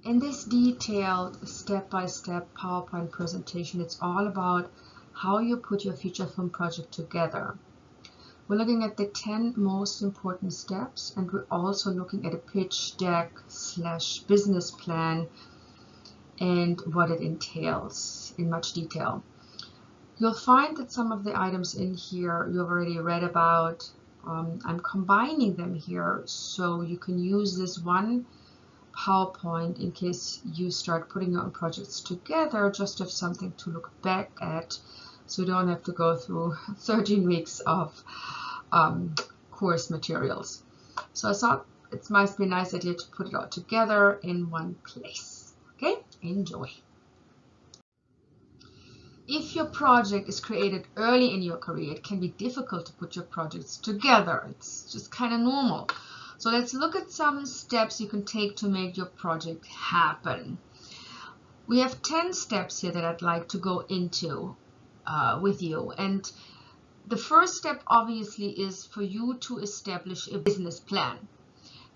In this detailed step-by-step PowerPoint presentation, it's all about how you put your feature film project together. We're looking at the 10 most important steps, and we're also looking at a pitch deck / business plan and what it entails in much detail. You'll find that some of the items in here you've already read about. I'm combining them here so you can use this one PowerPoint in case you start putting your own projects together, just have something to look back at so you don't have to go through 13 weeks of course materials. So I thought it might be a nice idea to put it all together in one place. Okay, enjoy. If your project is created early in your career, it can be difficult to put your projects together. It's just kind of normal. So let's look at some steps you can take to make your project happen. We have 10 steps here that I'd like to go into with you. And the first step obviously is for you to establish a business plan.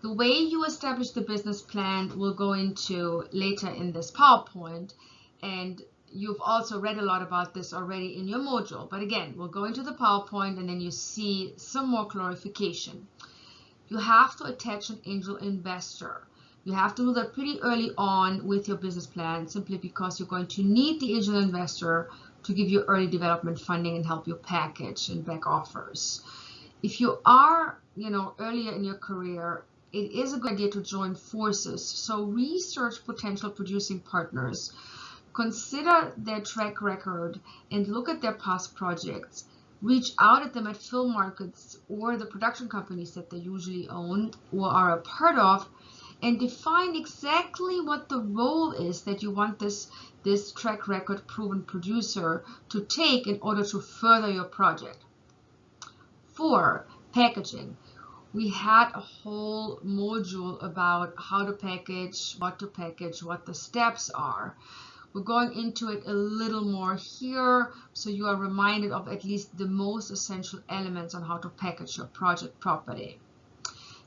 The way you establish the business plan we'll go into later in this PowerPoint, and you've also read a lot about this already in your module. But again, we'll go into the PowerPoint and then you see some more clarification. You have to attach an angel investor. You have to do that pretty early on with your business plan, simply because you're going to need the angel investor to give you early development funding and help you package and back offers. If you are, earlier in your career, it is a good idea to join forces. So research potential producing partners. Consider their track record and look at their past projects. Reach out at them at film markets or the production companies that they usually own or are a part of, and define exactly what the role is that you want this track record proven producer to take in order to further your project. 4, packaging. We had a whole module about how to package, what the steps are. We're going into it a little more here, so you are reminded of at least the most essential elements on how to package your project properly.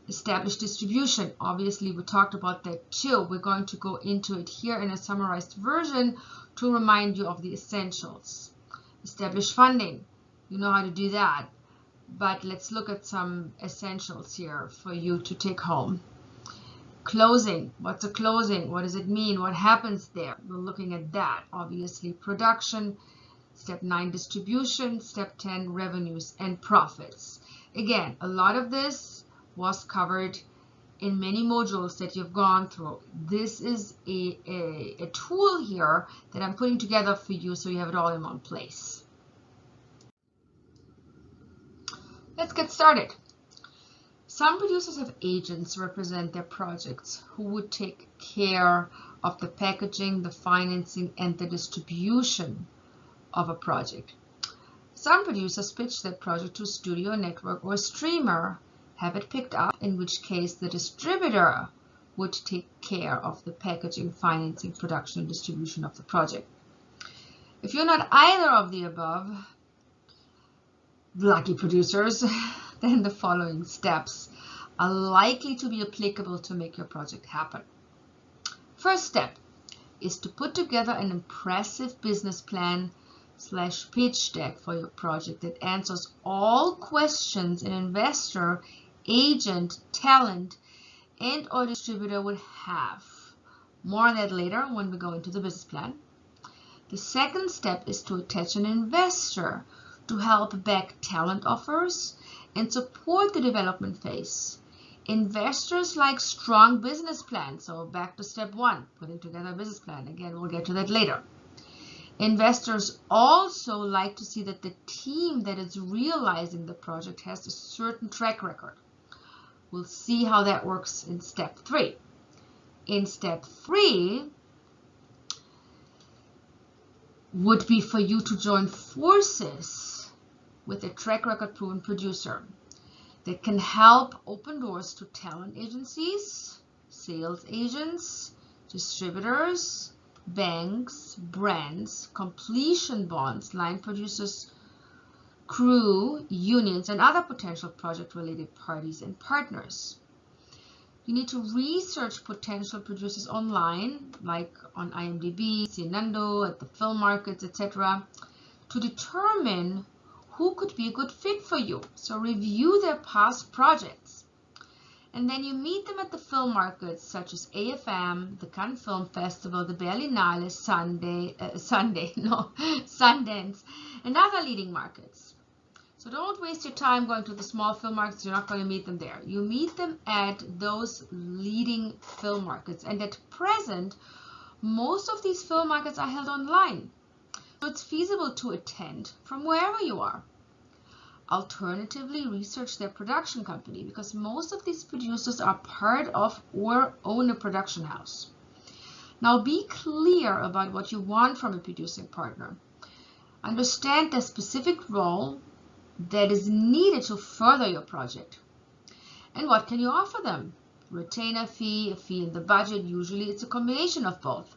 Establish distribution. Obviously, we talked about that too. We're going to go into it here in a summarized version to remind you of the essentials. Establish funding. You know how to do that, but let's look at some essentials here for you to take home. Closing. What's a closing? What does it mean? What happens there? We're looking at that. Obviously, production. Step 9, distribution. Step 10, revenues and profits. Again, a lot of this was covered in many modules that you've gone through. This is a tool here that I'm putting together for you so you have it all in one place. Let's get started. Some producers have agents represent their projects who would take care of the packaging, the financing, and the distribution of a project. Some producers pitch their project to a studio, network, or streamer, have it picked up, in which case the distributor would take care of the packaging, financing, production, and distribution of the project. If you're not either of the above, lucky producers, then the following steps are likely to be applicable to make your project happen. First step is to put together an impressive business plan / pitch deck for your project that answers all questions an investor, agent, talent, and or distributor would have. More on that later when we go into the business plan. The second step is to attach an investor to help back talent offers and support the development phase. Investors like strong business plans. So back to step 1, putting together a business plan. Again, we'll get to that later. Investors also like to see that the team that is realizing the project has a certain track record. We'll see how that works in step 3. In step 3 would be for you to join forces with a track record proven producer that can help open doors to talent agencies, sales agents, distributors, banks, brands, completion bonds, line producers, crew, unions, and other potential project-related parties and partners. You need to research potential producers online, like on IMDb, Cienando, at the film markets, etc., to determine who could be a good fit for you. So review their past projects. And then you meet them at the film markets such as AFM, the Cannes Film Festival, the Berlinale, Sundance, and other leading markets. So don't waste your time going to the small film markets. You're not going to meet them there. You meet them at those leading film markets. And at present, most of these film markets are held online. So it's feasible to attend from wherever you are. Alternatively, research their production company, because most of these producers are part of or own a production house. Now be clear about what you want from a producing partner. Understand the specific role that is needed to further your project. And what can you offer them? Retainer fee, a fee in the budget. Usually it's a combination of both.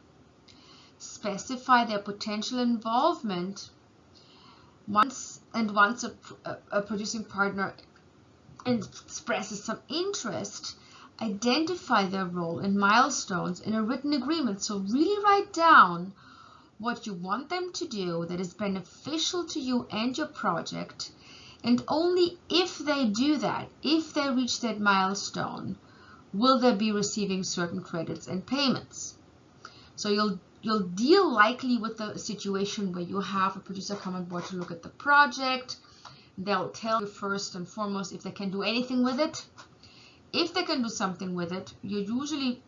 Specify their potential involvement. Once a producing partner expresses some interest, identify their role and milestones in a written agreement. So really write down what you want them to do that is beneficial to you and your project, and only if they do that, if they reach that milestone, will they be receiving certain credits and payments. So you'll deal likely with the situation where you have a producer come on board to look at the project. They'll tell you first and foremost if they can do anything with it. If they can do something with it, you usually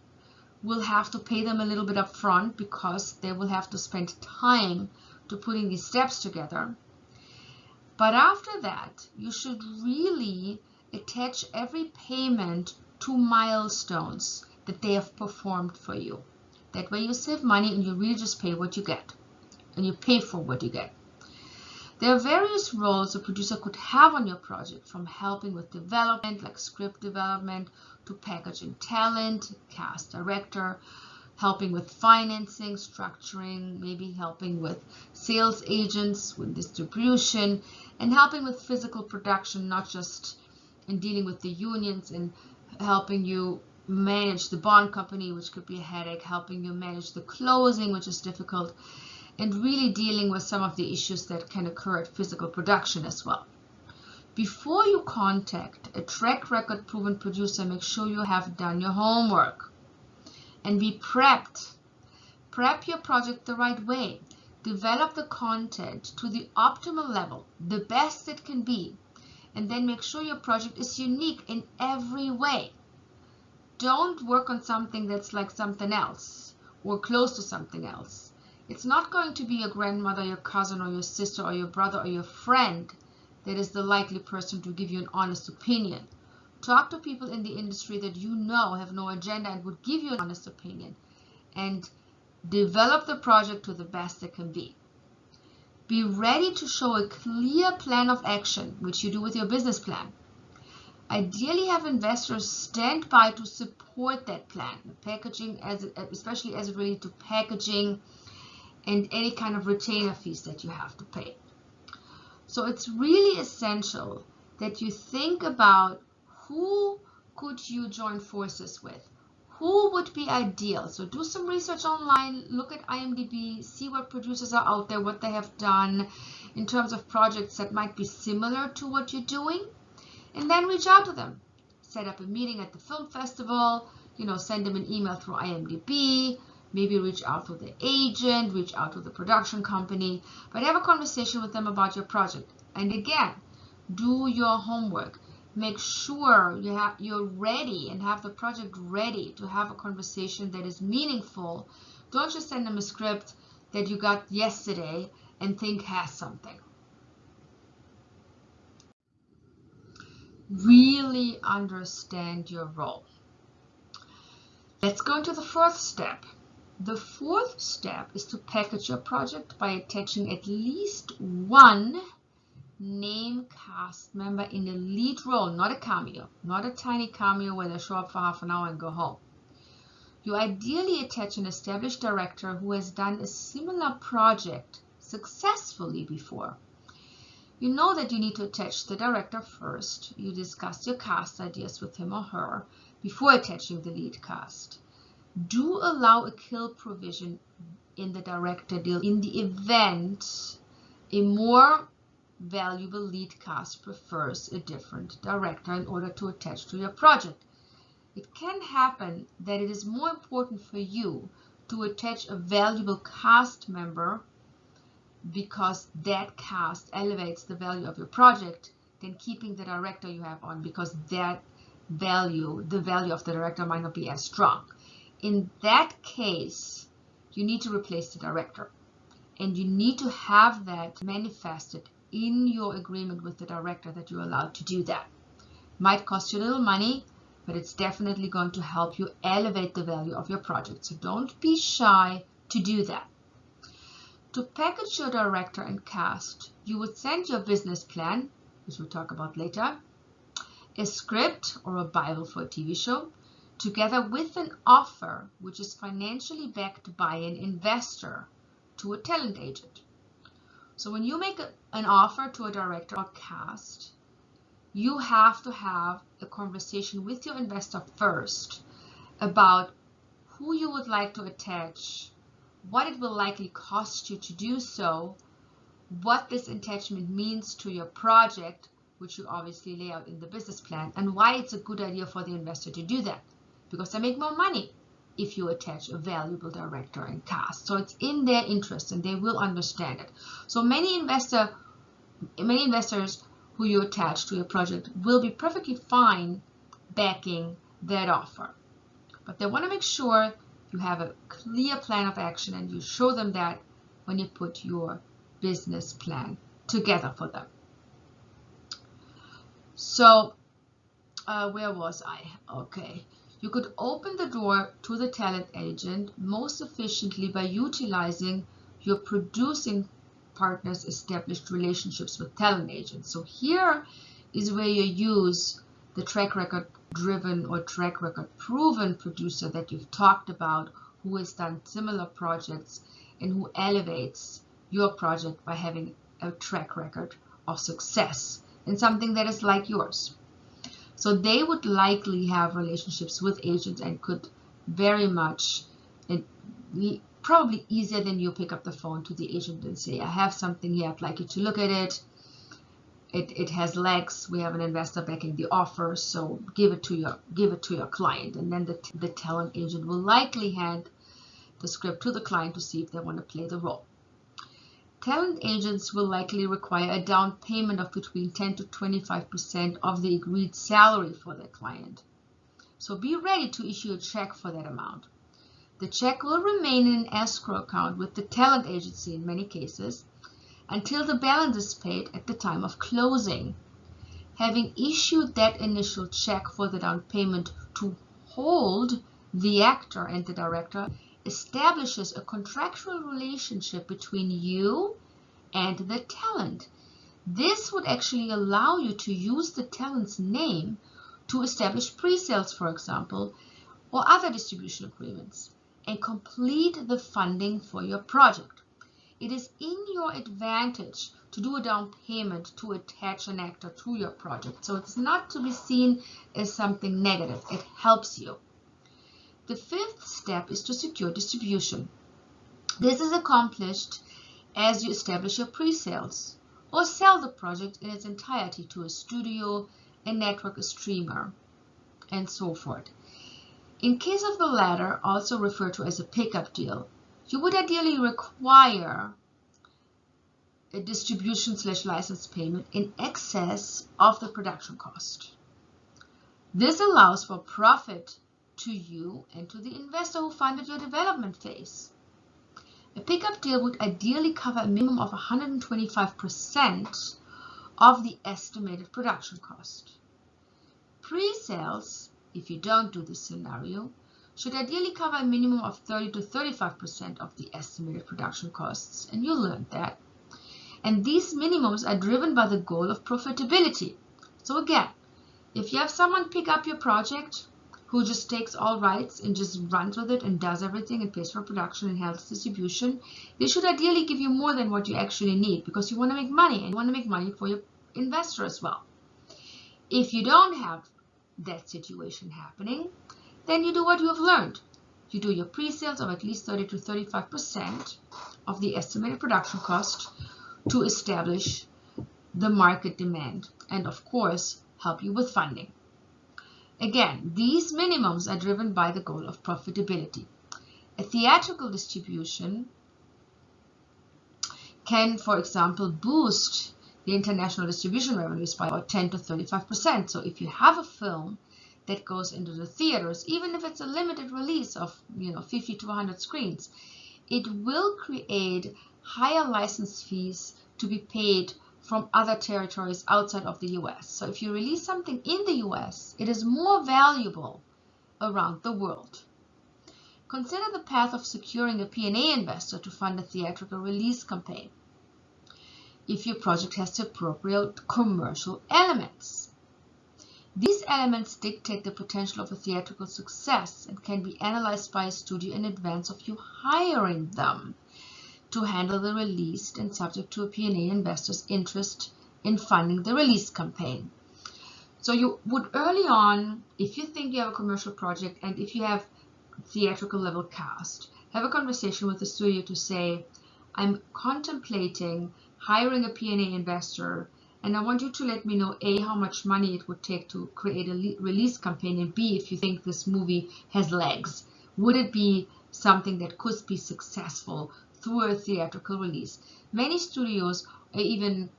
will have to pay them a little bit up front, because they will have to spend time to putting these steps together. But after that, you should really attach every payment to milestones that they have performed for you. That way you save money and you really just pay what you get. And you pay for what you get. There are various roles a producer could have on your project, from helping with development, like script development, to packaging talent, cast director, helping with financing, structuring, maybe helping with sales agents, with distribution, and helping with physical production, not just in dealing with the unions and helping you manage the bond company, which could be a headache, helping you manage the closing, which is difficult, and really dealing with some of the issues that can occur at physical production as well. Before you contact a track record proven producer, make sure you have done your homework and be prepped. Prep your project the right way. Develop the content to the optimal level, the best it can be, and then make sure your project is unique in every way. Don't work on something that's like something else or close to something else. It's not going to be your grandmother, your cousin, or your sister, or your brother, or your friend that is the likely person to give you an honest opinion. Talk to people in the industry that you know have no agenda and would give you an honest opinion, and develop the project to the best it can be. Be ready to show a clear plan of action, which you do with your business plan. Ideally, have investors stand by to support that plan, packaging, especially as it relates to packaging and any kind of retainer fees that you have to pay. So it's really essential that you think about who could you join forces with. Who would be ideal? So do some research online, look at IMDb, see what producers are out there, what they have done in terms of projects that might be similar to what you're doing, and then reach out to them. Set up a meeting at the film festival, send them an email through IMDb, maybe reach out to the agent, reach out to the production company, but have a conversation with them about your project. And again, do your homework. Make sure you're ready and have the project ready to have a conversation that is meaningful. Don't just send them a script that you got yesterday and think has something. Really understand your role. Let's go into the fourth step. The fourth step is to package your project by attaching at least one name cast member in a lead role, not a cameo, not a tiny cameo where they show up for half an hour and go home. You ideally attach an established director who has done a similar project successfully before. You know that you need to attach the director first. You discuss your cast ideas with him or her before attaching the lead cast. Do allow a kill provision in the director deal in the event a more valuable lead cast prefers a different director in order to attach to your project. It can happen that it is more important for you to attach a valuable cast member because that cast elevates the value of your project than keeping the director you have on, because that value, the value of the director, might not be as strong. In that case, you need to replace the director, and you need to have that manifested in your agreement with the director that you're allowed to do that. Might cost you a little money, but it's definitely going to help you elevate the value of your project. So don't be shy to do that. To package your director and cast, you would send your business plan, which we'll talk about later, a script or a Bible for a TV show, together with an offer which is financially backed by an investor to a talent agent. So when you make an offer to a director or cast, you have to have a conversation with your investor first about who you would like to attach, what it will likely cost you to do so, what this attachment means to your project, which you obviously lay out in the business plan, and why it's a good idea for the investor to do that, because they make more money if you attach a valuable director and cast. So it's in their interest and they will understand it. So many investors who you attach to your project will be perfectly fine backing that offer. But they want to make sure you have a clear plan of action and you show them that when you put your business plan together for them. So where was I? Okay. You could open the door to the talent agent most efficiently by utilizing your producing partner's established relationships with talent agents. So here is where you use the track record driven or track record proven producer that you've talked about, who has done similar projects and who elevates your project by having a track record of success in something that is like yours. So they would likely have relationships with agents and could very much, probably easier than you pick up the phone to the agent and say, I have something here, I'd like you to look at it. It has legs. We have an investor backing the offer, so give it to your client. And then the talent agent will likely hand the script to the client to see if they want to play the role. Talent agents will likely require a down payment of between 10 to 25% of the agreed salary for their client. So be ready to issue a check for that amount. The check will remain in an escrow account with the talent agency in many cases until the balance is paid at the time of closing. Having issued that initial check for the down payment to hold the actor and the director establishes a contractual relationship between you and the talent. This would actually allow you to use the talent's name to establish pre-sales, for example, or other distribution agreements, and complete the funding for your project. It is in your advantage to do a down payment to attach an actor to your project. So it's not to be seen as something negative. It helps you. The fifth step is to secure distribution. This is accomplished as you establish your pre-sales or sell the project in its entirety to a studio, a network, a streamer, and so forth. In case of the latter, also referred to as a pickup deal, you would ideally require a distribution/license payment in excess of the production cost. This allows for profit to you and to the investor who funded your development phase. A pickup deal would ideally cover a minimum of 125% of the estimated production cost. Pre-sales, if you don't do this scenario, should ideally cover a minimum of 30 to 35% of the estimated production costs, and you learned that. And these minimums are driven by the goal of profitability. So again, if you have someone pick up your project who just takes all rights and just runs with it and does everything and pays for production and handles distribution, they should ideally give you more than what you actually need, because you want to make money and you want to make money for your investor as well. If you don't have that situation happening, then you do what you have learned. You do your pre-sales of at least 30 to 35% of the estimated production cost to establish the market demand and, of course, help you with funding. Again, these minimums are driven by the goal of profitability. A theatrical distribution can, for example, boost the international distribution revenues by about 10 to 35%. So if you have a film that goes into the theaters, even if it's a limited release of 50 to 100 screens, it will create higher license fees to be paid from other territories outside of the US. So if you release something in the US, it is more valuable around the world. Consider the path of securing a P&A investor to fund a theatrical release campaign if your project has the appropriate commercial elements. These elements dictate the potential of a theatrical success and can be analyzed by a studio in advance of you hiring them to handle the release and subject to a P&A investor's interest in funding the release campaign. So you would early on, if you think you have a commercial project and if you have theatrical level cast, have a conversation with the studio to say, I'm contemplating hiring a P&A investor, and I want you to let me know A, how much money it would take to create a release campaign, and B, if you think this movie has legs. Would it be something that could be successful through a theatrical release? Many studios or even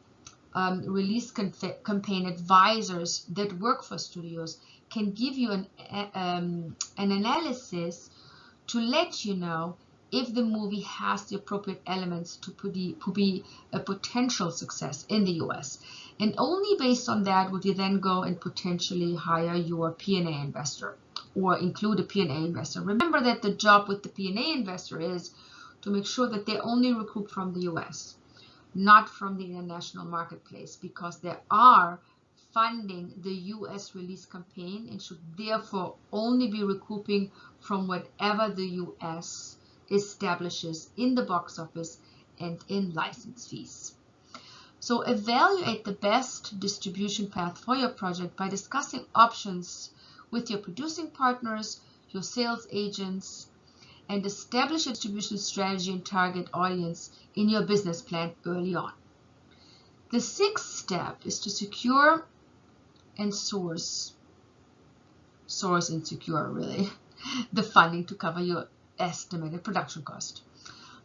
release campaign advisors that work for studios can give you an analysis to let you know if the movie has the appropriate elements to be a potential success in the US. And only based on that would you then go and potentially hire your P&A investor or include a P&A investor. Remember that the job with the P&A investor is to make sure that they only recoup from the US, not from the international marketplace, because they are funding the US release campaign and should therefore only be recouping from whatever the US establishes in the box office and in license fees. So evaluate the best distribution path for your project by discussing options with your producing partners, your sales agents, and establish a distribution strategy and target audience in your business plan early on. The sixth step is to secure and source and secure really the funding to cover your estimated production cost.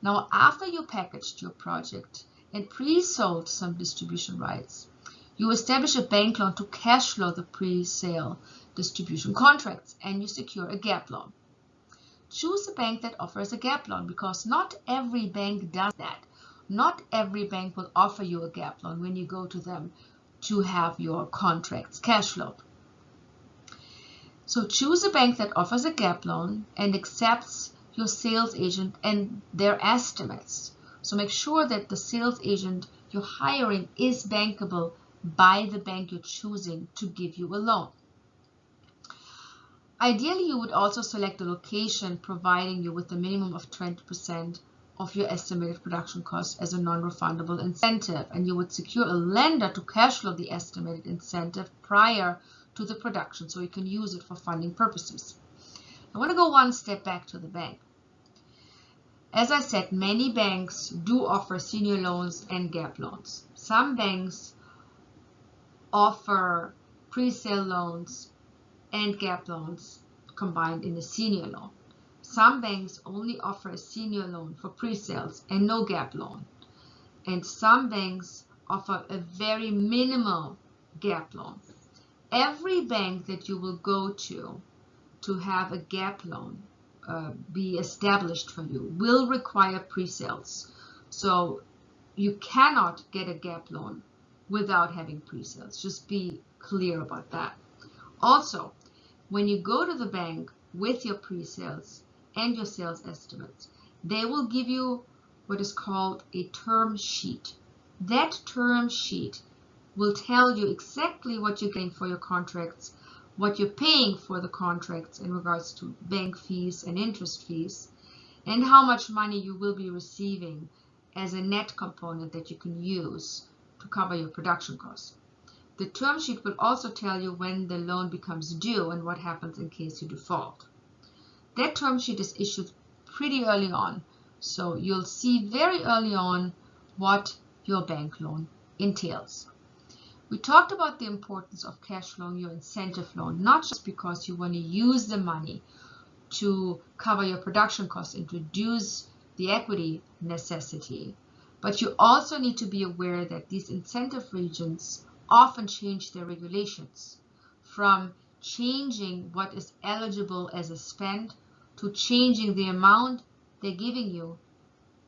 Now, after you packaged your project and pre-sold some distribution rights, you establish a bank loan to cash flow the pre-sale distribution contracts, and you secure a gap loan. Choose a bank that offers a gap loan, because not every bank does that. Not every bank will offer you a gap loan when you go to them to have your contracts cash flowed. So choose a bank that offers a gap loan and accepts your sales agent and their estimates. So make sure that the sales agent you're hiring is bankable by the bank you're choosing to give you a loan. Ideally, you would also select a location providing you with a minimum of 20% of your estimated production cost as a non-refundable incentive, and you would secure a lender to cash flow the estimated incentive prior to the production so you can use it for funding purposes. I want to go one step back to the bank. As I said, many banks do offer senior loans and gap loans. Some banks offer pre-sale loans and gap loans combined in a senior loan. Some banks only offer a senior loan for pre-sales and no gap loan. And some banks offer a very minimal gap loan. Every bank that you will go to have a gap loan be established for you will require pre-sales. So you cannot get a gap loan without having pre-sales. Just be clear about that. Also, when you go to the bank with your pre-sales and your sales estimates, they will give you what is called a term sheet. That term sheet will tell you exactly what you're getting for your contracts, what you're paying for the contracts in regards to bank fees and interest fees, and how much money you will be receiving as a net component that you can use to cover your production costs. The term sheet will also tell you when the loan becomes due and what happens in case you default. That term sheet is issued pretty early on, so you'll see very early on what your bank loan entails. We talked about the importance of cash flowing your incentive loan, not just because you want to use the money to cover your production costs and reduce the equity necessity, but you also need to be aware that these incentive regions often change their regulations, from changing what is eligible as a spend to changing the amount they're giving you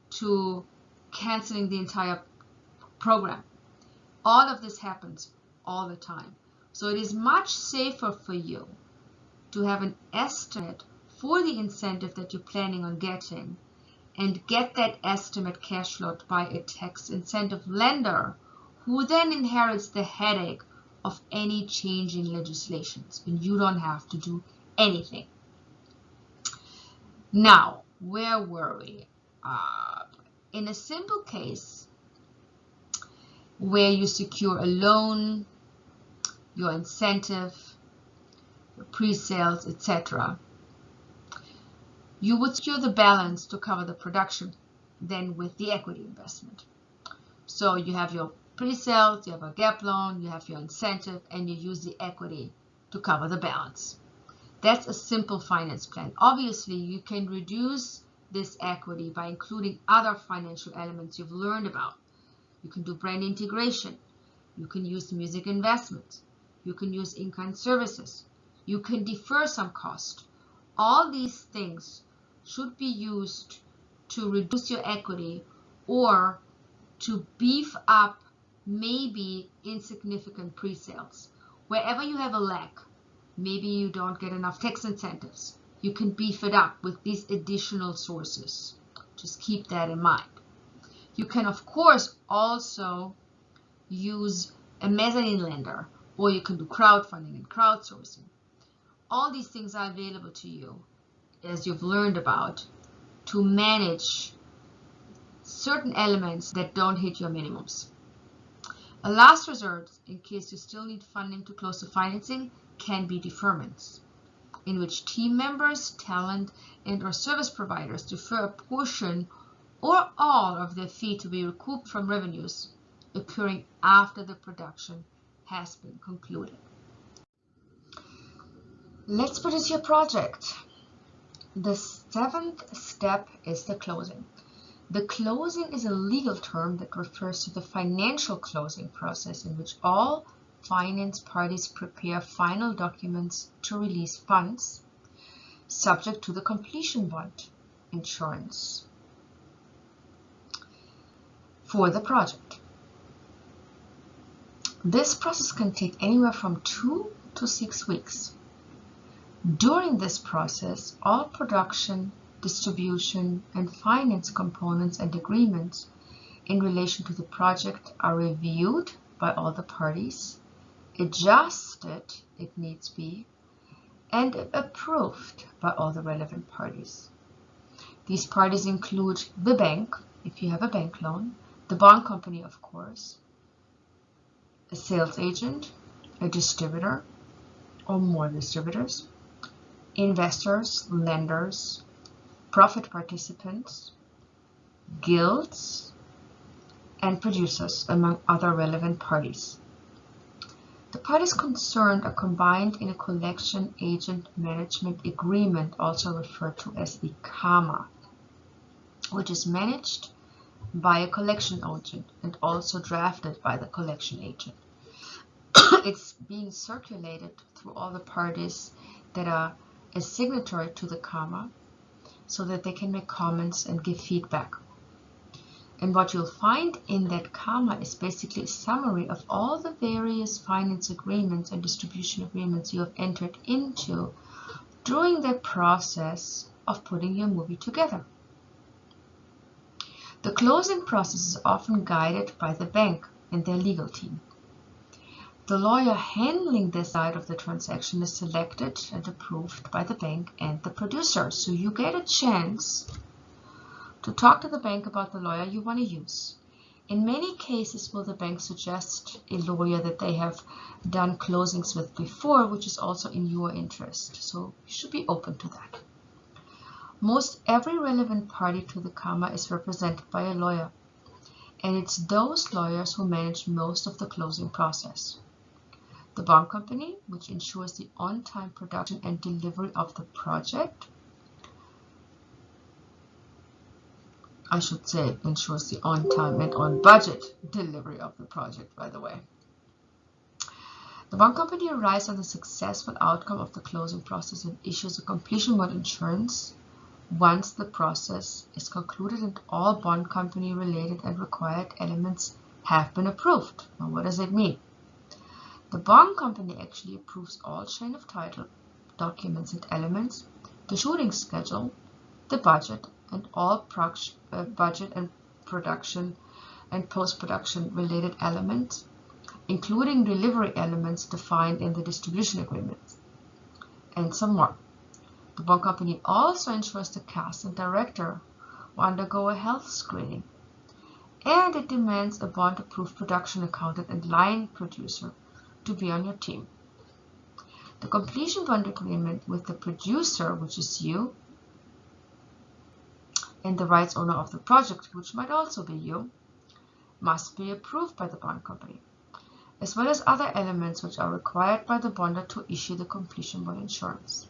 to canceling the entire program. All of this happens all the time. So it is much safer for you to have an estimate for the incentive that you're planning on getting and get that estimate cash flowed by a tax incentive lender who then inherits the headache of any change in legislations, and you don't have to do anything. Now, where were we? In a simple case, where you secure a loan, your incentive, your pre-sales, etc., you would secure the balance to cover the production then with the equity investment. So you have your pre-sales, you have a gap loan, you have your incentive, and you use the equity to cover the balance. That's a simple finance plan. Obviously, you can reduce this equity by including other financial elements you've learned about. You can do brand integration. You can use music investments. You can use in-kind services. You can defer some cost. All these things should be used to reduce your equity or to beef up maybe insignificant pre-sales. Wherever you have a lack, maybe you don't get enough tax incentives, you can beef it up with these additional sources. Just keep that in mind. You can, of course, also use a mezzanine lender, or you can do crowdfunding and crowdsourcing. All these things are available to you, as you've learned about, to manage certain elements that don't hit your minimums. A last resort, in case you still need funding to close the financing, can be deferments, in which team members, talent, and/or service providers defer a portion or all of their fee to be recouped from revenues occurring after the production has been concluded. Let's produce your project. The seventh step is the closing. The closing is a legal term that refers to the financial closing process in which all finance parties prepare final documents to release funds, subject to the completion bond insurance for the project. This process can take anywhere from 2 to 6 weeks. During this process, all production, distribution, and finance components and agreements in relation to the project are reviewed by all the parties, adjusted if needs be, and approved by all the relevant parties. These parties include the bank, if you have a bank loan, the bond company, of course, a sales agent, a distributor, or more distributors, investors, lenders, profit participants, guilds, and producers, among other relevant parties. The parties concerned are combined in a collection agent management agreement, also referred to as the CAMA, which is managed by a collection agent and also drafted by the collection agent. It's being circulated through all the parties that are a signatory to the CAMA so that they can make comments and give feedback. And what you'll find in that CAMA is basically a summary of all the various finance agreements and distribution agreements you have entered into during the process of putting your movie together. The closing process is often guided by the bank and their legal team. The lawyer handling this side of the transaction is selected and approved by the bank and the producer. So you get a chance to talk to the bank about the lawyer you want to use. In many cases, will the bank suggest a lawyer that they have done closings with before, which is also in your interest. So you should be open to that. Most every relevant party to the comma is represented by a lawyer, and it's those lawyers who manage most of the closing process. The bond company, which ensures the on-time production and delivery of the project, I should say ensures the on-time and on-budget delivery of the project, by the way. The bond company relies on the successful outcome of the closing process and issues a completion bond insurance once the process is concluded and all bond company related and required elements have been approved. Now, what does it mean? The bond company actually approves all chain of title documents and elements, the shooting schedule, the budget, and all budget and production and post-production related elements, including delivery elements defined in the distribution agreements, and some more. The bond company also ensures the cast and director will undergo a health screening, and it demands a bond-approved production accountant and line producer to be on your team. The completion bond agreement with the producer, which is you, and the rights owner of the project, which might also be you, must be approved by the bond company, as well as other elements which are required by the bonder to issue the completion bond insurance.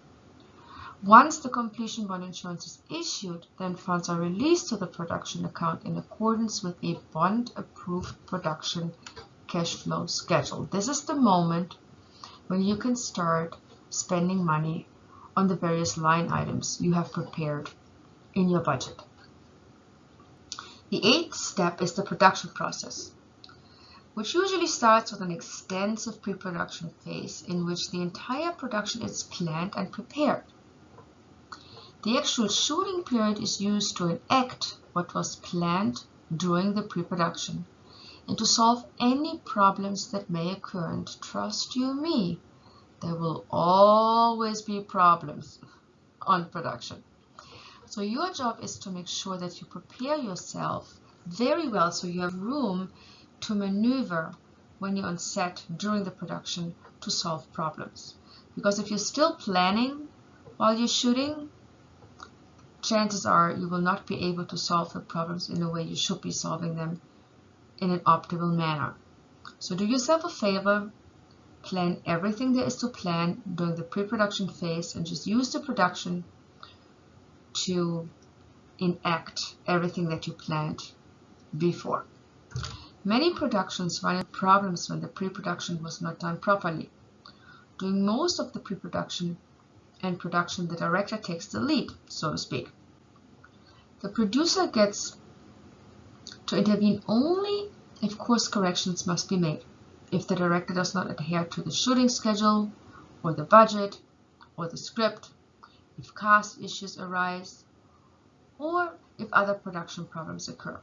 Once the completion bond insurance is issued, then funds are released to the production account in accordance with a bond-approved production cash flow schedule. This is the moment when you can start spending money on the various line items you have prepared in your budget. The 8th step is the production process, which usually starts with an extensive pre-production phase in which the entire production is planned and prepared. The actual shooting period is used to enact what was planned during the pre-production and to solve any problems that may occur. And trust you me, there will always be problems on production. So your job is to make sure that you prepare yourself very well so you have room to maneuver when you're on set during the production to solve problems. Because if you're still planning while you're shooting, chances are you will not be able to solve the problems in the way you should be solving them in an optimal manner. So do yourself a favor, plan everything there is to plan during the pre-production phase and just use the production to enact everything that you planned before. Many productions run into problems when the pre-production was not done properly. During most of the pre-production and production, the director takes the lead, so to speak. The producer gets to intervene only if course corrections must be made, if the director does not adhere to the shooting schedule or the budget or the script, if cast issues arise, or if other production problems occur.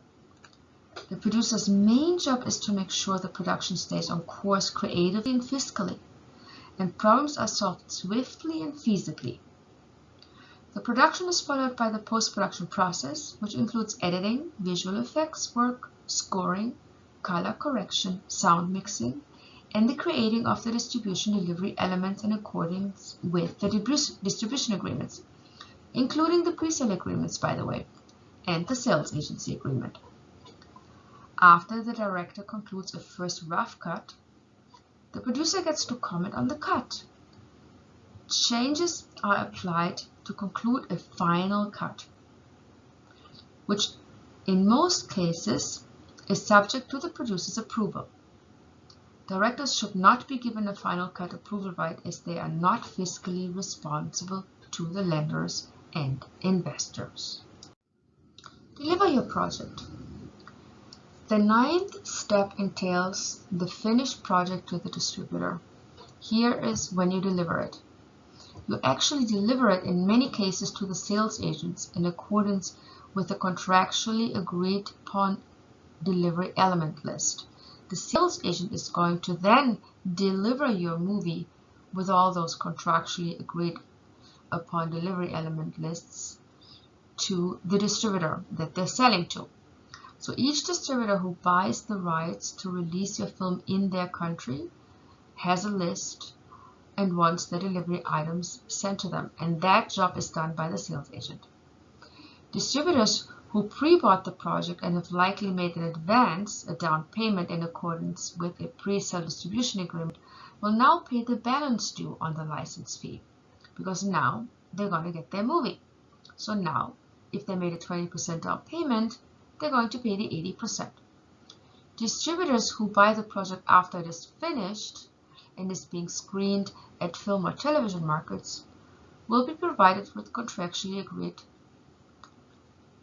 The producer's main job is to make sure the production stays on course creatively and fiscally, and problems are solved swiftly and feasibly. The production is followed by the post-production process, which includes editing, visual effects work, scoring, color correction, sound mixing, and the creating of the distribution delivery elements in accordance with the distribution agreements, including the pre-sale agreements, by the way, and the sales agency agreement. After the director concludes a first rough cut, the producer gets to comment on the cut. Changes are applied to conclude a final cut, which in most cases is subject to the producer's approval. Directors should not be given a final cut approval right as they are not fiscally responsible to the lenders and investors. Deliver your project. The 9th step entails the finished project to the distributor. Here is when you deliver it. You actually deliver it in many cases to the sales agents in accordance with the contractually agreed upon delivery element list. The sales agent is going to then deliver your movie with all those contractually agreed upon delivery element lists to the distributor that they're selling to. So each distributor who buys the rights to release your film in their country has a list and wants the delivery items sent to them, and that job is done by the sales agent. Distributors who pre-bought the project and have likely made an advance, a down payment in accordance with a pre-sale distribution agreement, will now pay the balance due on the license fee, because now they're going to get their movie. So now, if they made a 20% down payment, they're going to pay the 80%. Distributors who buy the project after it is finished and is being screened at film or television markets will be provided with contractually agreed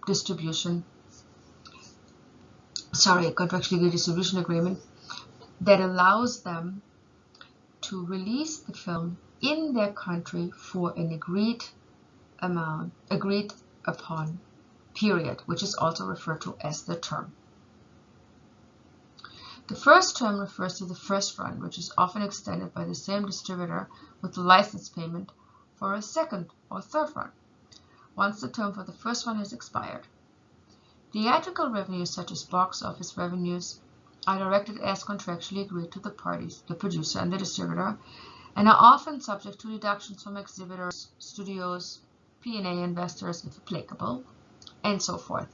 distribution agreement that allows them to release the film in their country for an agreed upon period, which is also referred to as the term. The first term refers to the first run, which is often extended by the same distributor with the license payment for a second or third run, once the term for the first one is expired. Theatrical revenues, such as box office revenues, are directed as contractually agreed to the parties, the producer and the distributor, and are often subject to deductions from exhibitors, studios, P&A investors, if applicable, and so forth.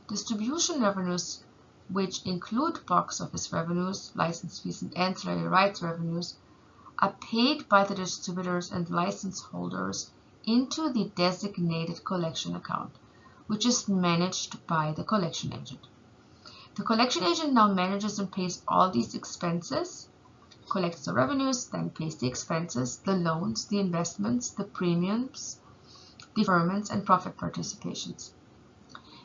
Distribution revenues, which include box office revenues, license fees, and ancillary rights revenues, are paid by the distributors and license holders into the designated collection account, which is managed by the collection agent. The collection agent now manages and pays all these expenses, collects the revenues, then pays the expenses, the loans, the investments, the premiums, deferments, and profit participations.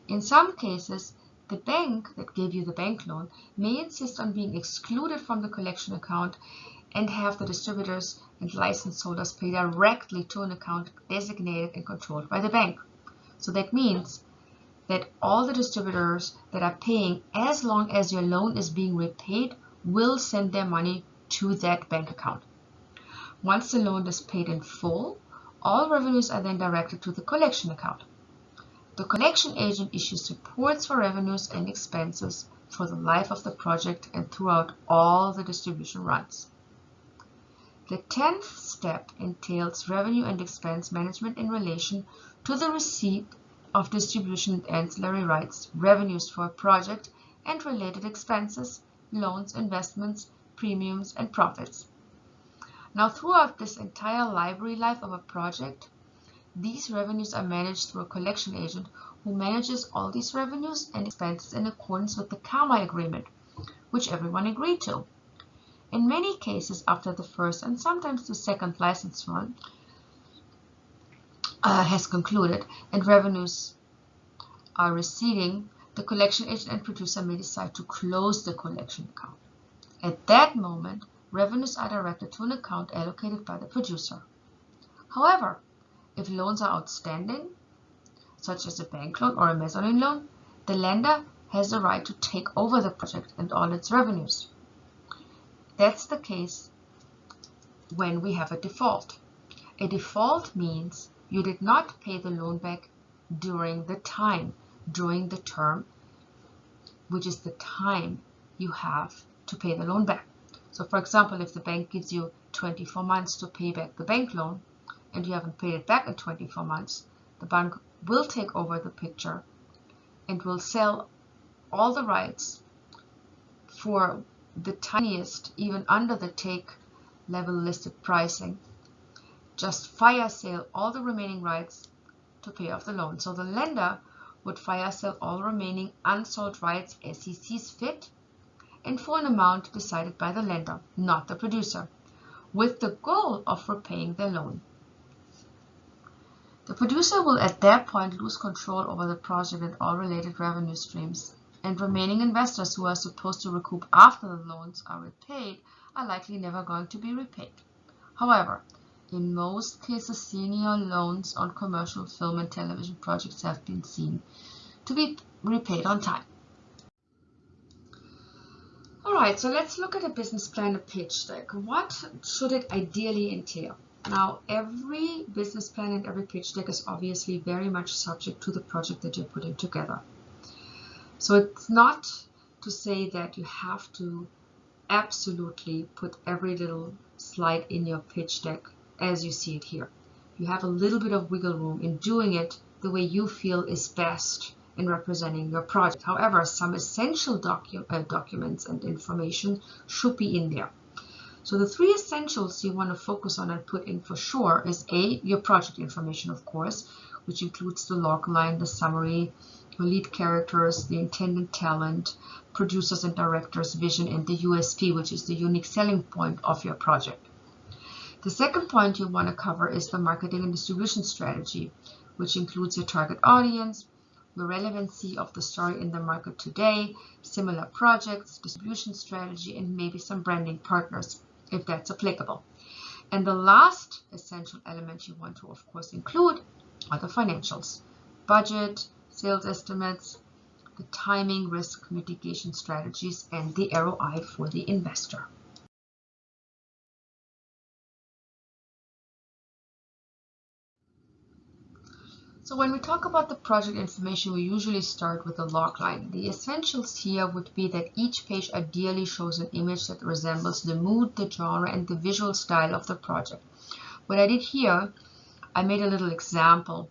In some cases, the bank that gave you the bank loan may insist on being excluded from the collection account and have the distributors and license holders pay directly to an account designated and controlled by the bank. So that means that all the distributors that are paying, as long as your loan is being repaid, will send their money to that bank account. Once the loan is paid in full, all revenues are then directed to the collection account. The collection agent issues reports for revenues and expenses for the life of the project and throughout all the distribution runs. The 10th step entails revenue and expense management in relation to the receipt of distribution and ancillary rights, revenues for a project, and related expenses, loans, investments, premiums, and profits. Now, throughout this entire library life of a project, these revenues are managed through a collection agent who manages all these revenues and expenses in accordance with the KAMA agreement, which everyone agreed to. In many cases, after the first and sometimes the second license run has concluded and revenues are receding, the collection agent and producer may decide to close the collection account. At that moment, revenues are directed to an account allocated by the producer. However, if loans are outstanding, such as a bank loan or a mezzanine loan, the lender has the right to take over the project and all its revenues. That's the case when we have a default. A default means you did not pay the loan back during the term, which is the time you have to pay the loan back. So for example, if the bank gives you 24 months to pay back the bank loan and you haven't paid it back in 24 months, the bank will take over the picture and will sell all the rights for the tiniest, even under the take level listed pricing. Just fire sale all the remaining rights to pay off the loan. So the lender would fire sell all remaining unsold rights as he sees fit and for an amount decided by the lender, not the producer, with the goal of repaying the loan. The producer will at that point lose control over the project and all related revenue streams, and remaining investors who are supposed to recoup after the loans are repaid are likely never going to be repaid. However, in most cases, senior loans on commercial film and television projects have been seen to be repaid on time. Alright, so let's look at a business plan, a pitch deck. What should it ideally entail? Now, every business plan and every pitch deck is obviously very much subject to the project that you're putting together. So it's not to say that you have to absolutely put every little slide in your pitch deck as you see it here. You have a little bit of wiggle room in doing it the way you feel is best in representing your project. However, some essential documents and information should be in there. So the three essentials you want to focus on and put in for sure is A, your project information, of course, which includes the log line, the summary, the lead characters, the intended talent, producers and directors, vision, and the USP, which is the unique selling point of your project. The second point you want to cover is the marketing and distribution strategy, which includes your target audience, the relevancy of the story in the market today, similar projects, distribution strategy, and maybe some branding partners, if that's applicable. And the last essential element you want to, of course, include are the financials, budget, sales estimates, the timing, risk mitigation strategies, and the ROI for the investor. So when we talk about the project information, we usually start with the log line. The essentials here would be that each page ideally shows an image that resembles the mood, the genre, and the visual style of the project. What I did here, I made a little example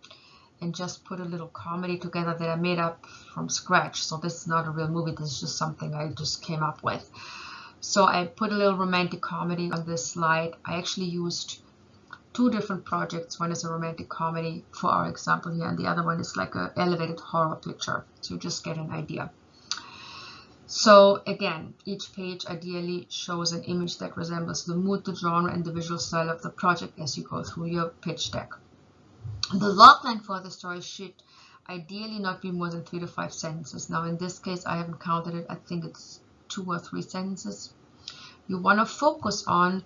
and just put a little comedy together that I made up from scratch. So this is not a real movie, this is just something I just came up with. So I put a little romantic comedy on this slide. I actually used two different projects. One is a romantic comedy for our example here, and the other one is like an elevated horror picture. So you just get an idea. So again, each page ideally shows an image that resembles the mood, the genre, and the visual style of the project as you go through your pitch deck. The logline for the story should ideally not be more than 3 to 5 sentences. Now in this case, I haven't counted it. I think it's 2 or 3 sentences. You want to focus on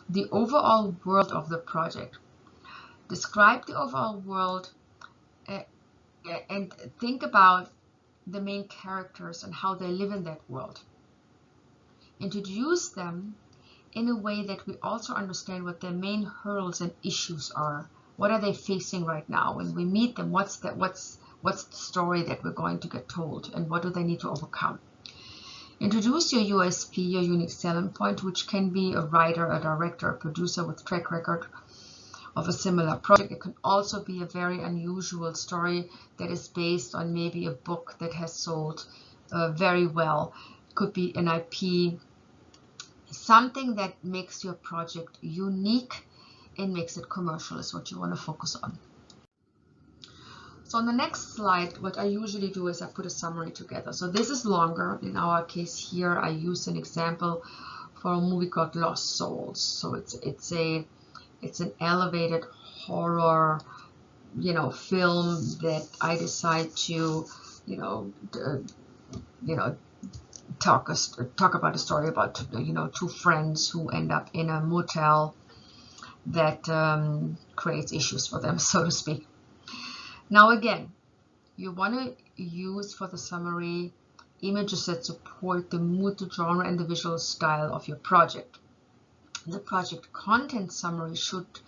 the overall world of the project. Describe the overall world and think about the main characters and how they live in that world. Introduce them in a way that we also understand what their main hurdles and issues are. What are they facing right now? When we meet them, what's the story that we're going to get told, and what do they need to overcome? Introduce your USP, your unique selling point, which can be a writer, a director, a producer with track record of a similar project. It can also be a very unusual story that is based on maybe a book that has sold very well. It could be an IP, something that makes your project unique and makes it commercial is what you want to focus on. So on the next slide, what I usually do is I put a summary together. So this is longer. In our case here, I use an example for a movie called Lost Souls. So it's an elevated horror, film that I decide to, talk about a story about, two friends who end up in a motel that creates issues for them, so to speak. Now again, you want to use for the summary images that support the mood, the genre, and the visual style of your project. The project content summary should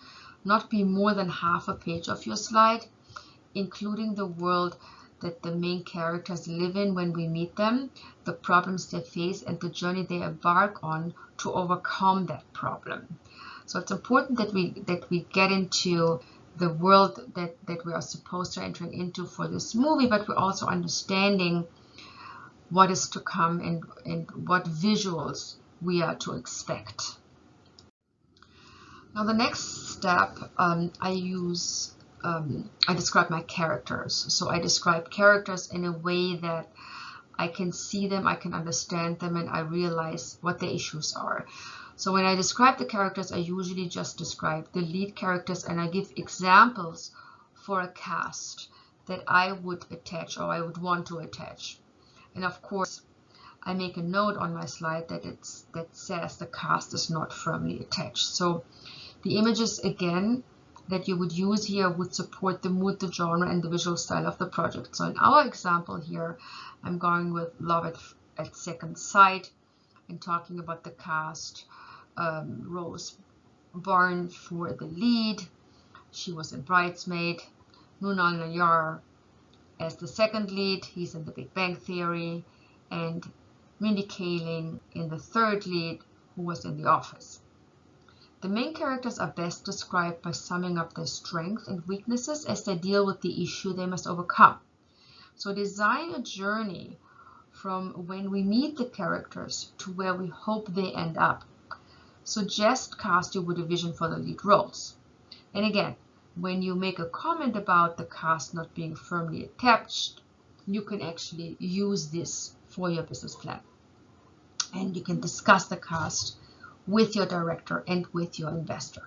not be more than half a page of your slide, including the world that the main characters live in when we meet them, the problems they face, and the journey they embark on to overcome that problem. So it's important that we get into the world that we are supposed to enter into for this movie, but we're also understanding what is to come and what visuals we are to expect. Now the next step, I describe my characters. So I describe characters in a way that I can see them, I can understand them, and I realize what the issues are. So when I describe the characters, I usually just describe the lead characters, and I give examples for a cast that I would attach or I would want to attach. And of course, I make a note on my slide that says the cast is not firmly attached. So the images, again, that you would use here would support the mood, the genre, and the visual style of the project. So in our example here, I'm going with Love at Second Sight and talking about the cast. Rose Byrne for the lead. She was in Bridesmaid. Nunal Nayar as the second lead, he's in The Big Bang Theory, and Mindy Kaling in the third lead, who was in The Office. The main characters are best described by summing up their strengths and weaknesses as they deal with the issue they must overcome. So design a journey from when we meet the characters to where we hope they end up. Suggest casting with a vision for the lead roles. And again, when you make a comment about the cast not being firmly attached, you can actually use this for your business plan. And you can discuss the cast with your director and with your investor.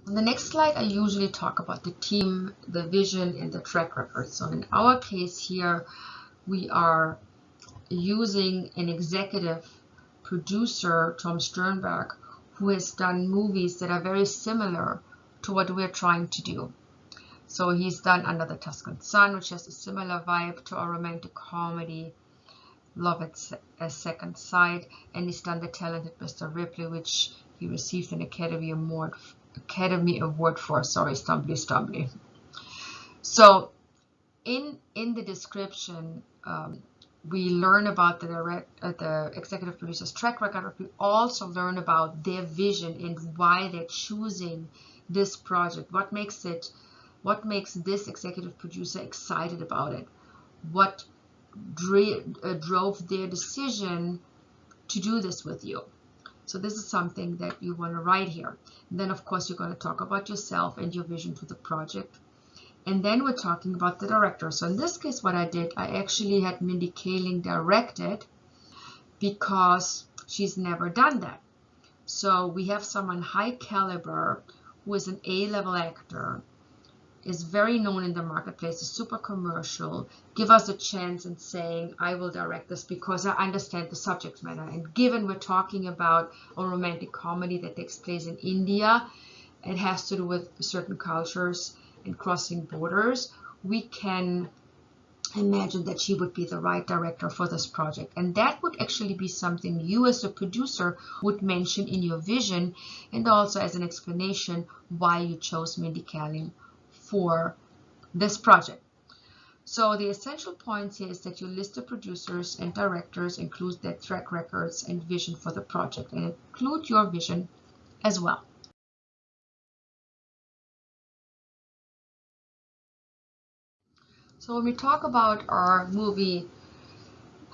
On the next slide, I usually talk about the team, the vision, and the track record. So in our case here, we are using an executive producer, Tom Sternberg, who has done movies that are very similar to what we're trying to do. So he's done Under the Tuscan Sun, which has a similar vibe to our romantic comedy, Love at Second Sight, and he's done The Talented Mr. Ripley, which he received an Academy Award for. Sorry, stumbly. So in the description, we learn about the executive producer's track record. We also learn about their vision and why they're choosing this project. What makes this executive producer excited about it? What drove their decision to do this with you? So this is something that you want to write here. And then of course you're going to talk about yourself and your vision for the project. And then we're talking about the director. So in this case, what I did, I actually had Mindy Kaling direct it because she's never done that. So we have someone high caliber who is an A-level actor, is very known in the marketplace, is super commercial. Give us a chance in saying, I will direct this because I understand the subject matter. And given we're talking about a romantic comedy that takes place in India, it has to do with certain cultures and crossing borders, we can imagine that she would be the right director for this project. And that would actually be something you as a producer would mention in your vision, and also as an explanation why you chose Mindy Kaling for this project. So the essential points here is that you list the producers and directors, include their track records and vision for the project, and include your vision as well. So when we talk about our movie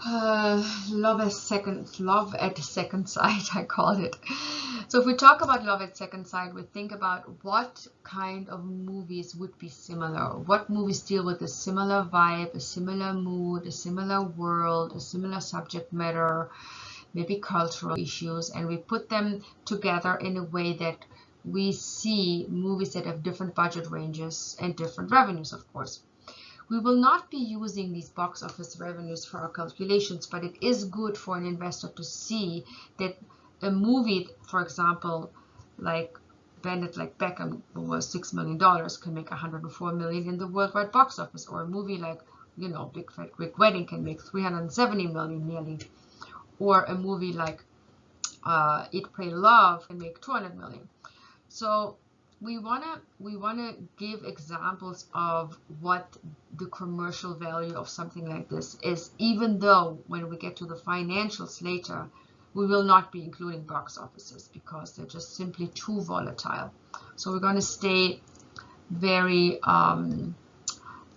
Love at Second Sight, I called it. So if we talk about Love at Second Sight, we think about what kind of movies would be similar. What movies deal with a similar vibe, a similar mood, a similar world, a similar subject matter, maybe cultural issues, and we put them together in a way that we see movies that have different budget ranges and different revenues, of course. We will not be using these box office revenues for our calculations, but it is good for an investor to see that a movie, for example, like Bandit Like Beckham, who was $6 million, can make $104 million in the worldwide box office, or a movie like, Big Fat Greek Wedding can make $370 million nearly, or a movie like Eat, Pray, Love can make $200 million. So we wanna give examples of what the commercial value of something like this is, even though when we get to the financials later, we will not be including box offices because they're just simply too volatile. So we're going to stay very down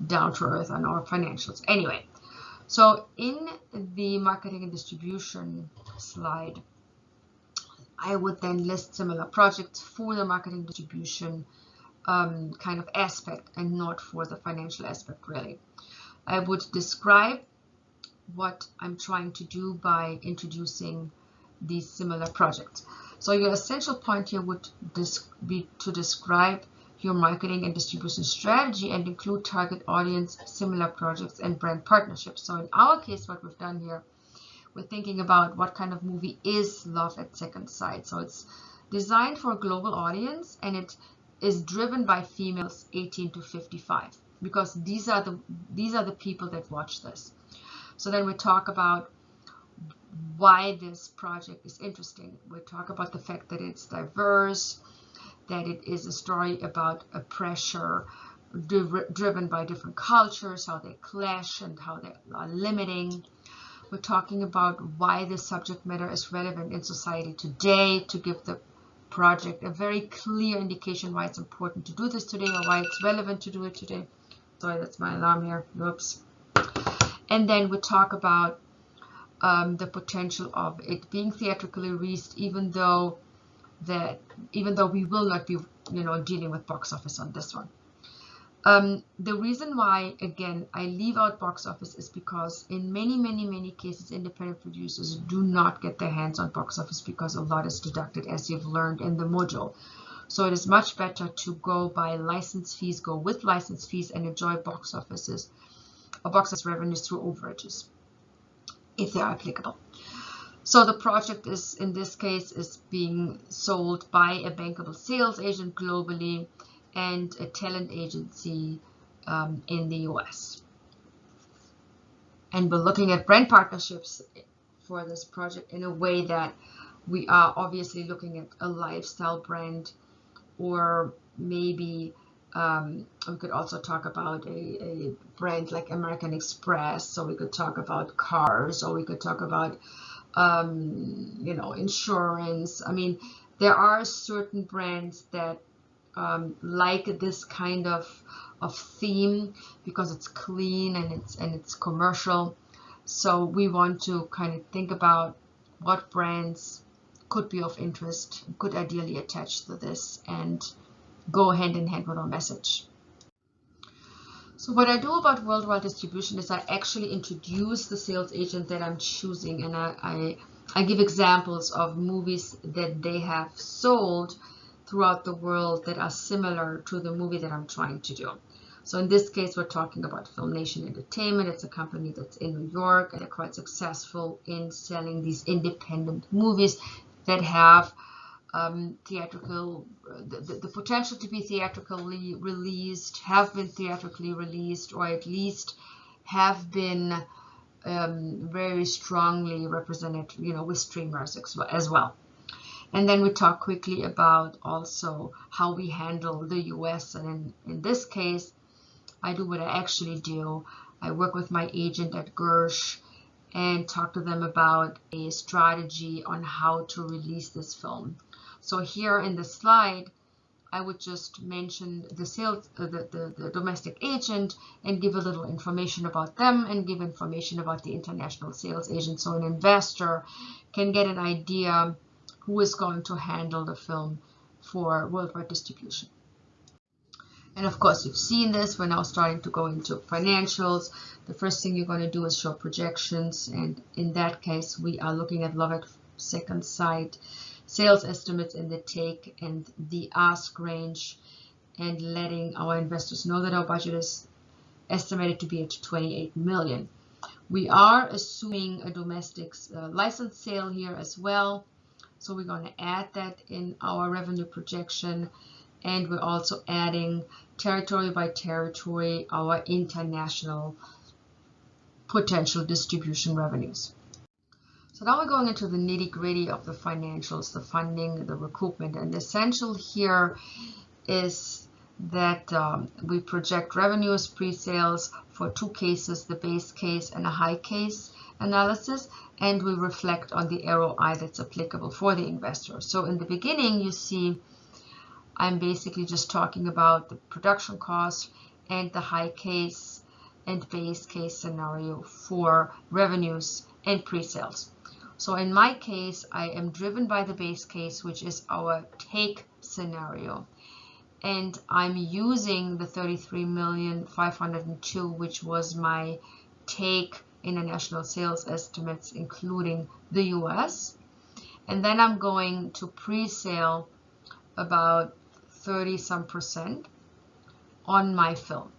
to earth on our financials. Anyway, so in the marketing and distribution slide, I would then list similar projects for the marketing distribution kind of aspect and not for the financial aspect, really. I would describe what I'm trying to do by introducing these similar projects. So your essential point here would be to describe your marketing and distribution strategy and include target audience, similar projects, and brand partnerships. So in our case, what we've done here, we're thinking about what kind of movie is Love at Second Sight. So it's designed for a global audience, and it is driven by females 18 to 55 because these are the people that watch this. So then we talk about why this project is interesting. We talk about the fact that it's diverse, that it is a story about a pressure driven by different cultures, how they clash and how they are limiting. We're talking about why this subject matter is relevant in society today, to give the project a very clear indication why it's important to do this today or why it's relevant to do it today. Sorry, that's my alarm here. Whoops. And then we talk about the potential of it being theatrically released, even though we will not be, dealing with box office on this one. The reason why, again, I leave out box office is because in many cases, independent producers do not get their hands on box office because a lot is deducted, as you've learned in the module. So it is much better to go by license fees, go with license fees, and enjoy box office revenues through overages, if they are applicable. So the project is, in this case, is being sold by a bankable sales agent globally and a talent agency in the US. And we're looking at brand partnerships for this project in a way that we are obviously looking at a lifestyle brand, or maybe we could also talk about a brand like American Express. So we could talk about cars, or we could talk about insurance. I mean, there are certain brands that like this kind of theme because it's clean and it's commercial. So we want to kind of think about what brands could be of interest, could ideally attach to this and go hand in hand with our message. So what I do about worldwide distribution is I actually introduce the sales agent that I'm choosing, and I give examples of movies that they have sold throughout the world that are similar to the movie that I'm trying to do. So in this case, we're talking about Film Nation Entertainment. It's a company that's in New York, and they're quite successful in selling these independent movies that have the potential to be theatrically released, have been theatrically released, or at least have been very strongly represented, with streamers as well. And then we talk quickly about also how we handle the US. And in this case, I do what I actually do. I work with my agent at Gersh and talk to them about a strategy on how to release this film. So here in the slide, I would just mention the domestic agent and give a little information about them and give information about the international sales agent, so an investor can get an idea who is going to handle the film for worldwide distribution. And of course, you've seen this. We're now starting to go into financials. The first thing you're going to do is show projections. And in that case, we are looking at love at second sight, sales estimates in the take and the ask range, and letting our investors know that our budget is estimated to be at 28 million. We are assuming a domestic license sale here as well. So we're going to add that in our revenue projection. And we're also adding territory by territory our international potential distribution revenues. So now we're going into the nitty-gritty of the financials, the funding, the recoupment. And the essential here is that we project revenues pre-sales for two cases, the base case and a high case analysis, and we reflect on the ROI that's applicable for the investor. So in the beginning, you see I'm basically just talking about the production cost and the high case and base case scenario for revenues and pre-sales. So in my case, I am driven by the base case, which is our take scenario. And I'm using the 33,502,000, which was my take international sales estimates, including the US. And then I'm going to pre-sale about 30% on my film.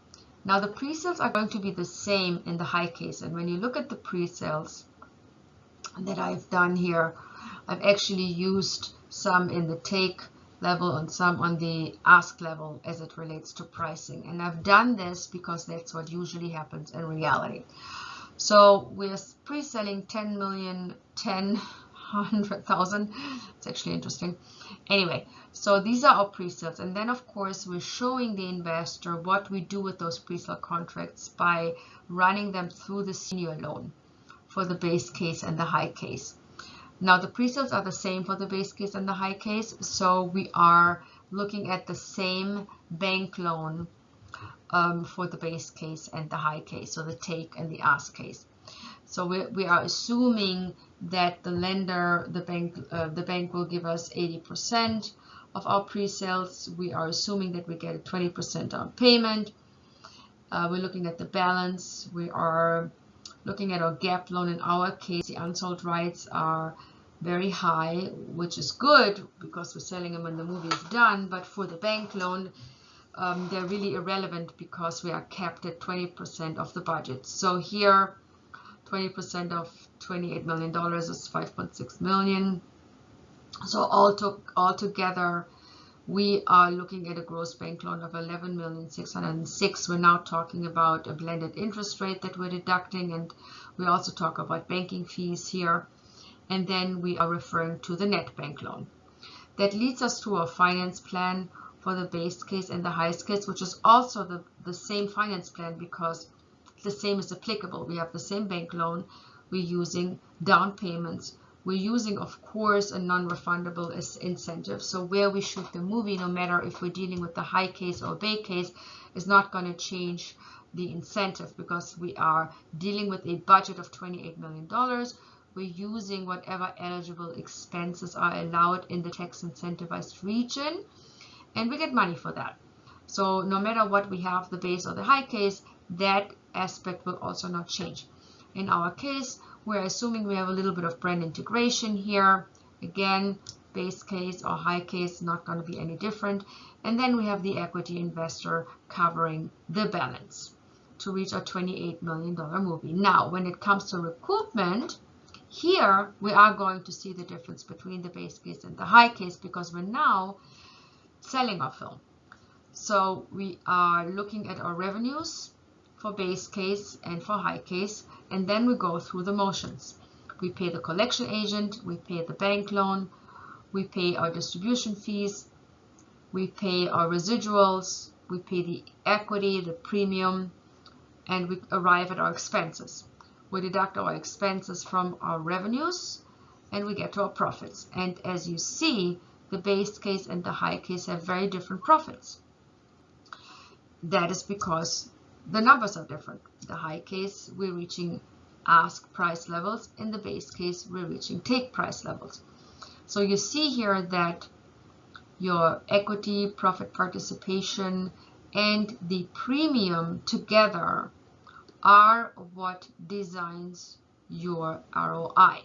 Now the pre-sales are going to be the same in the high case. And when you look at the pre-sales that I've done here, I've actually used some in the take level and some on the ask level as it relates to pricing. And I've done this because that's what usually happens in reality. So we're pre-selling 10 million, 10 100,000. It's actually interesting. Anyway, so these are our pre-sales, and then of course we're showing the investor what we do with those pre-sale contracts by running them through the senior loan for the base case and the high case. Now the pre-sales are the same for the base case and the high case, so we are looking at the same bank loan for the base case and the high case, so the take and the ask case. So we are assuming that the lender, the bank will give us 80% of our pre-sales. We are assuming that we get a 20% down payment. We're looking at the balance. We are looking at our gap loan. In our case, the unsold rights are very high, which is good because we're selling them when the movie is done. But for the bank loan, they're really irrelevant because we are capped at 20% of the budget. So here, 20% of $28 million is $5.6 million. So all together, we are looking at a gross bank loan of $11,606,000. We're now talking about a blended interest rate that we're deducting, and we also talk about banking fees here. And then we are referring to the net bank loan. That leads us to our finance plan for the base case and the highest case, which is also the same finance plan because the same is applicable. We have the same bank loan. We're using down payments. We're using, of course, a non-refundable incentive. So where we shoot the movie, no matter if we're dealing with the high case or base case, is not going to change the incentive because we are dealing with a budget of $28 million. We're using whatever eligible expenses are allowed in the tax incentivized region, and we get money for that. So no matter what we have, the base or the high case, that aspect will also not change. In our case, we're assuming we have a little bit of brand integration here. Again, base case or high case, not going to be any different. And then we have the equity investor covering the balance to reach our $28 million movie. Now, when it comes to recoupment, here we are going to see the difference between the base case and the high case because we're now selling our film. So we are looking at our revenues for base case and for high case, and then we go through the motions. We pay the collection agent, we pay the bank loan, we pay our distribution fees, we pay our residuals, we pay the equity, the premium, and we arrive at our expenses. We deduct our expenses from our revenues and we get to our profits. And as you see, the base case and the high case have very different profits. That is because the numbers are different. The high case, we're reaching ask price levels. In the base case, we're reaching take price levels. So you see here that your equity, profit participation, and the premium together are what designs your ROI.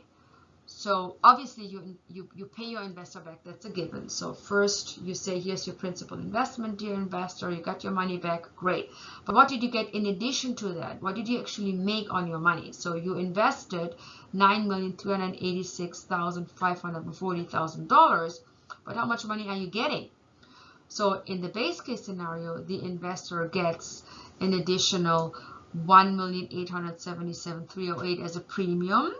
So obviously you pay your investor back, that's a given. So first you say, here's your principal investment, dear investor, you got your money back, great. But what did you get in addition to that? What did you actually make on your money? So you invested $9,386,540,000, but how much money are you getting? So in the base case scenario, the investor gets an additional $1,877,308 as a premium,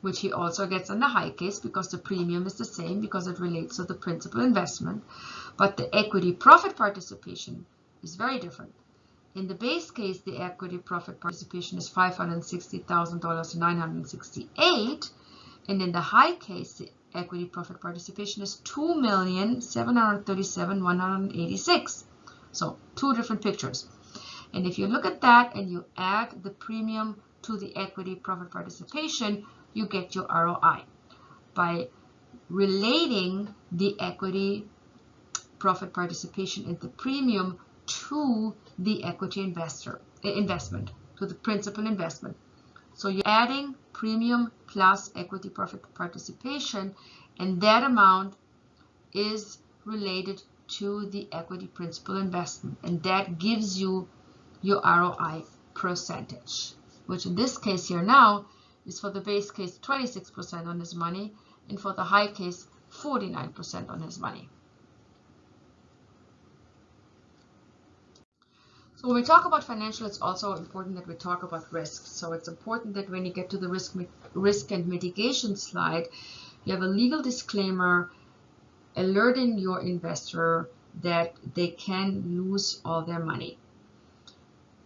which he also gets in the high case because the premium is the same because it relates to the principal investment. But the equity profit participation is very different. In the base case, the equity profit participation is $560,968, and in the high case, the equity profit participation is $2,737,186. So two different pictures. And if you look at that and you add the premium to the equity profit participation, you get your ROI by relating the equity profit participation and the premium to the equity investment, to the principal investment. So you're adding premium plus equity profit participation, and that amount is related to the equity principal investment, and that gives you your ROI percentage, which in this case here now is for the base case 26% on his money, and for the high case 49% on his money. So when we talk about financial, it's also important that we talk about risk. So it's important that when you get to the risk and mitigation slide, you have a legal disclaimer alerting your investor that they can lose all their money.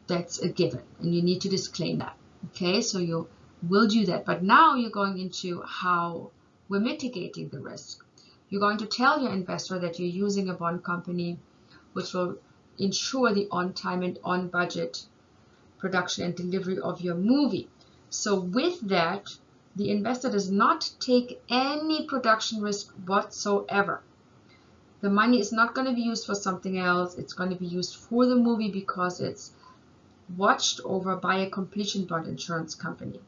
That's a given, and you need to disclaim that. Okay, so you will do that. But now you're going into how we're mitigating the risk. You're going to tell your investor that you're using a bond company which will ensure the on-time and on-budget production and delivery of your movie. So with that, the investor does not take any production risk whatsoever. The money is not going to be used for something else. It's going to be used for the movie because it's watched over by a completion bond insurance company.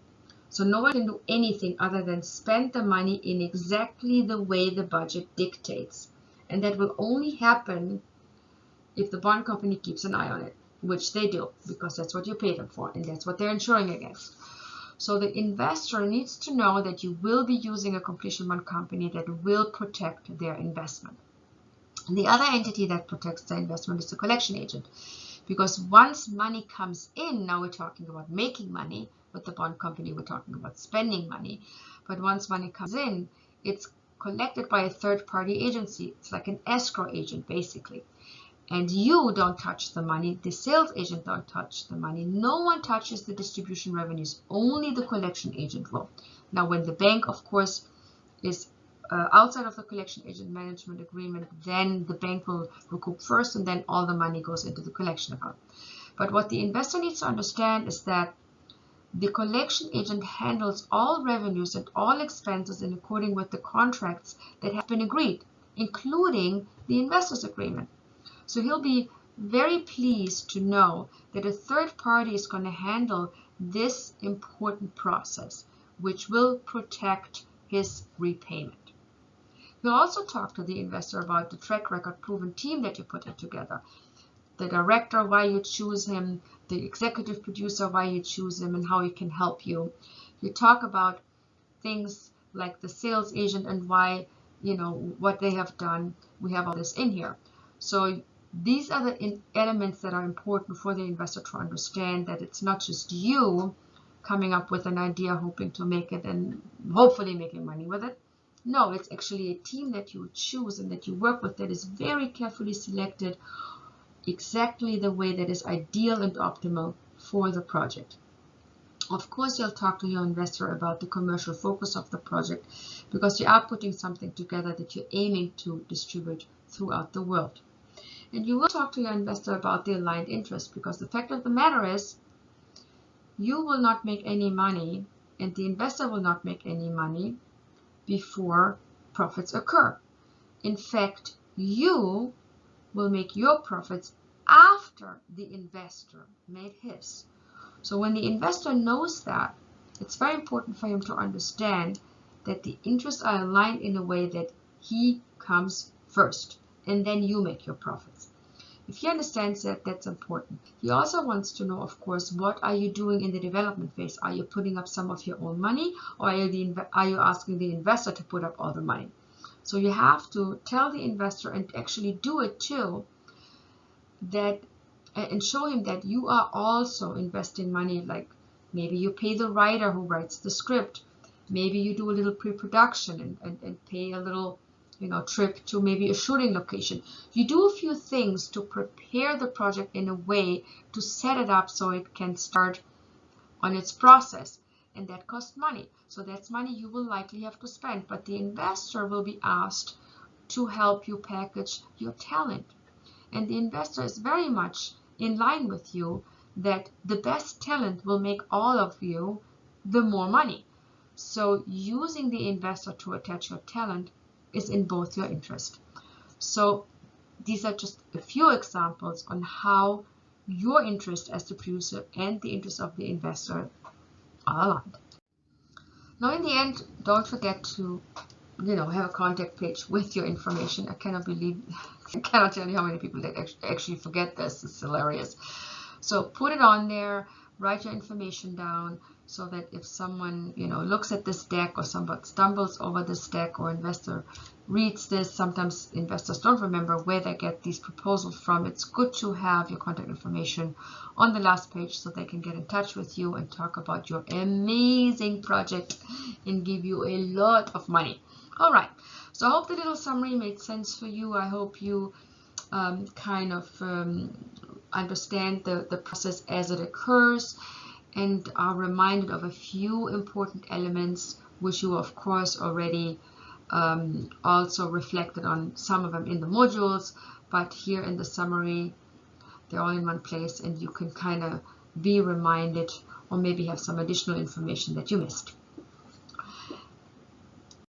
So no one can do anything other than spend the money in exactly the way the budget dictates. And that will only happen if the bond company keeps an eye on it, which they do, because that's what you pay them for, and that's what they're insuring against. So the investor needs to know that you will be using a completion bond company that will protect their investment. And the other entity that protects the investment is the collection agent, because once money comes in, now we're talking about making money. With the bond company, we're talking about spending money. But once money comes in, it's collected by a third-party agency. It's like an escrow agent, basically. And you don't touch the money, the sales agent don't touch the money, no one touches the distribution revenues, only the collection agent will. Now when the bank, of course, is outside of the collection agent management agreement, then the bank will recoup first and then all the money goes into the collection account. But what the investor needs to understand is that the collection agent handles all revenues and all expenses in accordance with the contracts that have been agreed, including the investor's agreement. So he'll be very pleased to know that a third party is going to handle this important process, which will protect his repayment. He'll also talk to the investor about the track record proven team that you put it together. The director, why you choose him, the executive producer, why you choose him, and how he can help you. You talk about things like the sales agent and why, what they have done. We have all this in here. So these are the elements that are important for the investor to understand that it's not just you coming up with an idea, hoping to make it and hopefully making money with it. No, it's actually a team that you choose and that you work with that is very carefully selected exactly the way that is ideal and optimal for the project. Of course, you'll talk to your investor about the commercial focus of the project because you are putting something together that you're aiming to distribute throughout the world. And you will talk to your investor about the aligned interest because the fact of the matter is you will not make any money and the investor will not make any money before profits occur. In fact, you will make your profits after the investor made his. So when the investor knows that, it's very important for him to understand that the interests are aligned in a way that he comes first and then you make your profits. If he understands that, that's important. He also wants to know, of course, what are you doing in the development phase? Are you putting up some of your own money or are you asking the investor to put up all the money? So you have to tell the investor and actually do it too, that and show him that you are also investing money, like maybe you pay the writer who writes the script, maybe you do a little pre-production and pay a little trip to maybe a shooting location. You do a few things to prepare the project in a way to set it up so it can start on its process, and that costs money. So that's money you will likely have to spend, but the investor will be asked to help you package your talent. And the investor is very much in line with you that the best talent will make all of you the more money. So using the investor to attach your talent is in both your interest. So these are just a few examples on how your interest as the producer and the interest of the investor are aligned. Now in the end, don't forget to have a contact page with your information. I cannot tell you how many people that actually forget this. It's hilarious. So put it on there. write your information down so that if someone, you know, looks at this deck or somebody stumbles over this deck or investor reads this, sometimes investors don't remember where they get these proposals from. It's good to have your contact information on the last page so they can get in touch with you and talk about your amazing project and give you a lot of money. All right, so I hope the little summary made sense for you. I hope you kind of understand the process as it occurs and are reminded of a few important elements which you of course already also reflected on some of them in the modules, but here in the summary they're all in one place and you can kind of be reminded or maybe have some additional information that you missed.